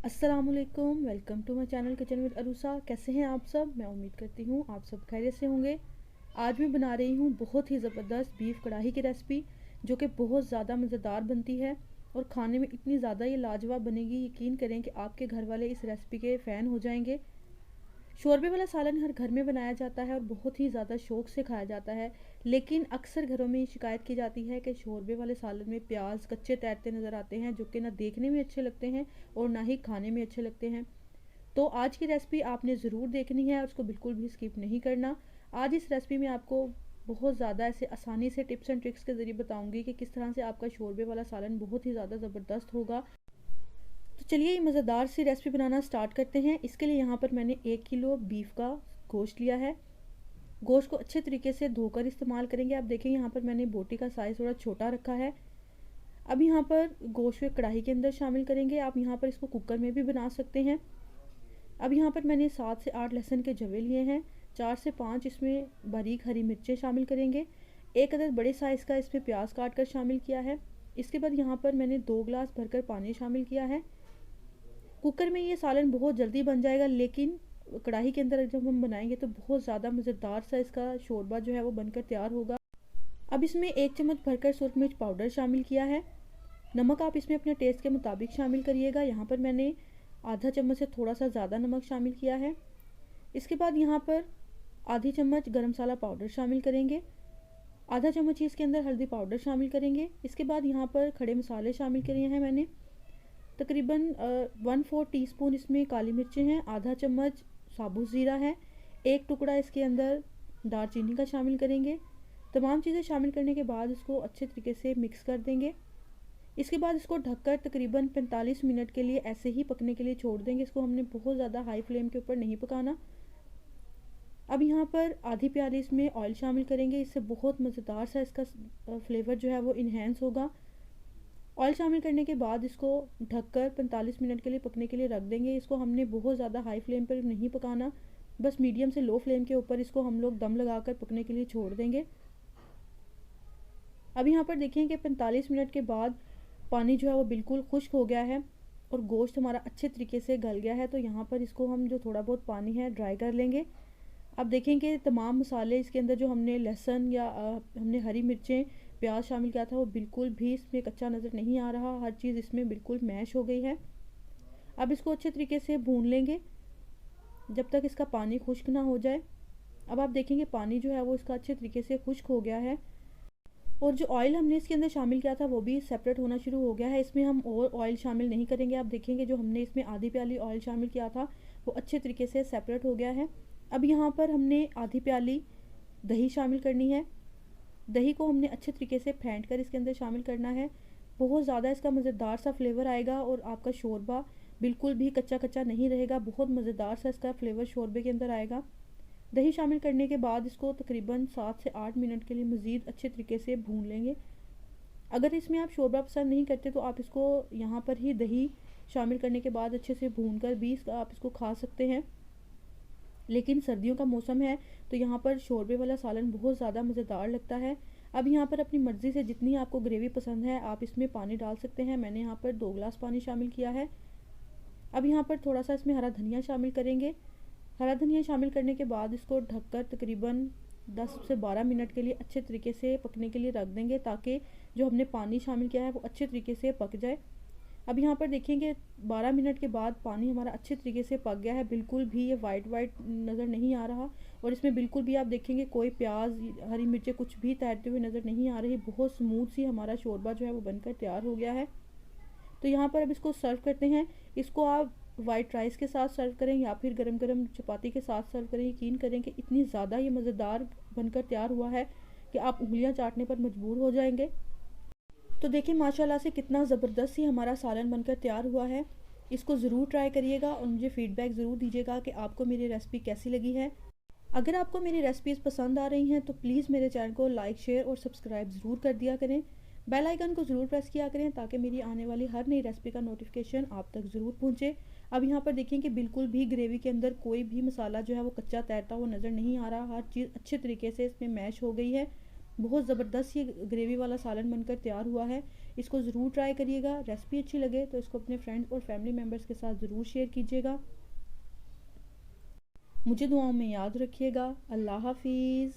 अस्सलामुअलैकुम, welcome to my channel kitchen with Arusa. कैसे हैं आप सब? मैं उम्मीद करती हूँ आप सब खैरियत से होंगे। आज मैं बना रही हूँ बहुत ही ज़बरदस्त बीफ कढ़ाई की रेसिपी, जो कि बहुत ज़्यादा मज़ेदार बनती है और खाने में इतनी ज़्यादा ये लाजवाब बनेगी, यकीन करें कि आपके घर वाले इस रेसिपी के फ़ैन हो जाएंगे। शोरबे वाला सालन हर घर में बनाया जाता है और बहुत ही ज़्यादा शौक से खाया जाता है, लेकिन अक्सर घरों में शिकायत की जाती है कि शोरबे वाले सालन में प्याज कच्चे तैरते नज़र आते हैं, जो कि ना देखने में अच्छे लगते हैं और ना ही खाने में अच्छे लगते हैं। तो आज की रेसिपी आपने ज़रूर देखनी है और उसको बिल्कुल भी स्किप नहीं करना। आज इस रेसिपी में आपको बहुत ज़्यादा ऐसे आसानी से टिप्स एंड ट्रिक्स के ज़रिए बताऊंगी कि किस तरह से आपका शोरबे वाला सालन बहुत ही ज़्यादा ज़बरदस्त होगा। तो चलिए ये मज़ेदार सी रेसिपी बनाना स्टार्ट करते हैं। इसके लिए यहाँ पर मैंने 1 किलो बीफ का गोश्त लिया है। गोश्त को अच्छे तरीके से धोकर इस्तेमाल करेंगे। आप देखें यहाँ पर मैंने बोटी का साइज़ थोड़ा छोटा रखा है। अब यहाँ पर गोश्त को कढ़ाई के अंदर शामिल करेंगे। आप यहाँ पर इसको कुकर में भी बना सकते हैं। अब यहाँ पर मैंने 7 से 8 लहसुन के जवे लिए हैं। 4 से 5 इसमें बारीक हरी मिर्चें शामिल करेंगे। एक अदद बड़े साइज़ का इसमें प्याज काट कर शामिल किया है। इसके बाद यहाँ पर मैंने 2 गिलास भरकर पानी शामिल किया है। कुकर में ये सालन बहुत जल्दी बन जाएगा, लेकिन कढ़ाई के अंदर जब हम बनाएंगे तो बहुत ज़्यादा मज़ेदार सा इसका शोरबा जो है वो बनकर तैयार होगा। अब इसमें 1 चम्मच भरकर सुरख मिर्च पाउडर शामिल किया है। नमक आप इसमें अपने टेस्ट के मुताबिक शामिल करिएगा। यहाँ पर मैंने आधा चम्मच से थोड़ा सा ज़्यादा नमक शामिल किया है। इसके बाद यहाँ पर आधी चम्मच गरम मसाला पाउडर शामिल करेंगे। आधा चम्मच ही इसके अंदर हल्दी पाउडर शामिल करेंगे। इसके बाद यहाँ पर खड़े मसाले शामिल किए हैं मैंने। तकरीबन 1/4 टीस्पून इसमें काली मिर्चें हैं। आधा चम्मच साबुत ज़ीरा है। एक टुकड़ा इसके अंदर दालचीनी का शामिल करेंगे। तमाम चीज़ें शामिल करने के बाद इसको अच्छे तरीके से मिक्स कर देंगे। इसके बाद इसको ढककर तकरीबन 45 मिनट के लिए ऐसे ही पकने के लिए छोड़ देंगे। इसको हमने बहुत ज़्यादा हाई फ्लेम के ऊपर नहीं पकाना। अब यहाँ पर आधी प्याली इसमें ऑयल शामिल करेंगे। इससे बहुत मज़ेदार सा इसका फ्लेवर जो है वो इन्हेंस होगा। ऑयल शामिल करने के बाद इसको ढककर 45 मिनट के लिए पकने के लिए रख देंगे। इसको हमने बहुत ज़्यादा हाई फ्लेम पर नहीं पकाना, बस मीडियम से लो फ्लेम के ऊपर इसको हम लोग दम लगाकर पकने के लिए छोड़ देंगे। अब यहाँ पर देखें कि 45 मिनट के बाद पानी जो है वो बिल्कुल खुश्क हो गया है और गोश्त हमारा अच्छे तरीके से गल गया है। तो यहाँ पर इसको हम जो थोड़ा बहुत पानी है ड्राई कर लेंगे। अब देखें कि तमाम मसाले इसके अंदर जो हमने लहसुन या हमने हरी मिर्चें प्याज शामिल किया था वो बिल्कुल भी इसमें कच्चा नज़र नहीं आ रहा। हर चीज़ इसमें बिल्कुल मैश हो गई है। अब इसको अच्छे तरीके से भून लेंगे जब तक इसका पानी खुश्क ना हो जाए। अब आप देखेंगे पानी जो है वो इसका अच्छे तरीके से खुश्क हो गया है और जो ऑयल हमने इसके अंदर शामिल किया था वो भी सेपरेट होना शुरू हो गया है। इसमें हम और ऑयल शामिल नहीं करेंगे। आप देखेंगे जो हमने इसमें आधी प्याली ऑयल शामिल किया था वो अच्छे तरीके से सेपरेट हो गया है। अब यहाँ पर हमने आधी प्याली दही शामिल करनी है। दही को हमने अच्छे तरीके से फेंट कर इसके अंदर शामिल करना है। बहुत ज़्यादा इसका मज़ेदार सा फ्लेवर आएगा और आपका शोरबा बिल्कुल भी कच्चा कच्चा नहीं रहेगा। बहुत मज़ेदार सा इसका फ्लेवर शोरबे के अंदर आएगा। दही शामिल करने के बाद इसको तकरीबन 7 से 8 मिनट के लिए मज़ीद अच्छे तरीके से भून लेंगे। अगर इसमें आप शोरबा पसंद नहीं करते तो आप इसको यहाँ पर ही दही शामिल करने के बाद अच्छे से भून कर भी आप इसको खा सकते हैं। लेकिन सर्दियों का मौसम है तो यहाँ पर शोरबे वाला सालन बहुत ज़्यादा मज़ेदार लगता है। अब यहाँ पर अपनी मर्ज़ी से जितनी आपको ग्रेवी पसंद है आप इसमें पानी डाल सकते हैं। मैंने यहाँ पर 2 गिलास पानी शामिल किया है। अब यहाँ पर थोड़ा सा इसमें हरा धनिया शामिल करेंगे। हरा धनिया शामिल करने के बाद इसको ढककर तकरीबन 10 से 12 मिनट के लिए अच्छे तरीके से पकने के लिए रख देंगे, ताकि जो हमने पानी शामिल किया है वो अच्छे तरीके से पक जाए। अब यहाँ पर देखेंगे 12 मिनट के बाद पानी हमारा अच्छे तरीके से पक गया है। बिल्कुल भी ये वाइट वाइट नज़र नहीं आ रहा और इसमें बिल्कुल भी आप देखेंगे कोई प्याज हरी मिर्चें कुछ भी तैरते हुए नज़र नहीं आ रही। बहुत स्मूथ सी हमारा शोरबा जो है वो बनकर तैयार हो गया है। तो यहाँ पर अब इसको सर्व करते हैं। इसको आप वाइट राइस के साथ सर्व करें या फिर गरम गरम चपाती के साथ सर्व करें। यकीन करें कि इतनी ज़्यादा ये मज़ेदार बनकर तैयार हुआ है कि आप उंगलियां चाटने पर मजबूर हो जाएंगे। तो देखिए माशाल्लाह से कितना ज़बरदस्त ही हमारा सालन बनकर तैयार हुआ है। इसको ज़रूर ट्राई करिएगा और मुझे फ़ीडबैक ज़रूर दीजिएगा कि आपको मेरी रेसिपी कैसी लगी है। अगर आपको मेरी रेसिपीज़ पसंद आ रही हैं तो प्लीज़ मेरे चैनल को लाइक शेयर और सब्सक्राइब ज़रूर कर दिया करें। बेल आइकन को ज़रूर प्रेस किया करें ताकि मेरी आने वाली हर नई रेसिपी का नोटिफिकेशन आप तक ज़रूर पहुंचे। अब यहाँ पर देखिए कि बिल्कुल भी ग्रेवी के अंदर कोई भी मसाला जो है वो कच्चा तैरता हुआ नज़र नहीं आ रहा। हर चीज़ अच्छे तरीके से इसमें मैश हो गई है। बहुत ज़बरदस्त ये ग्रेवी वाला सालन बनकर तैयार हुआ है। इसको ज़रूर ट्राई करिएगा। रेसिपी अच्छी लगे तो इसको अपने फ्रेंड्स और फैमिली मेम्बर्स के साथ ज़रूर शेयर कीजिएगा। मुझे दुआओं में याद रखिएगा। अल्लाह हाफिज़।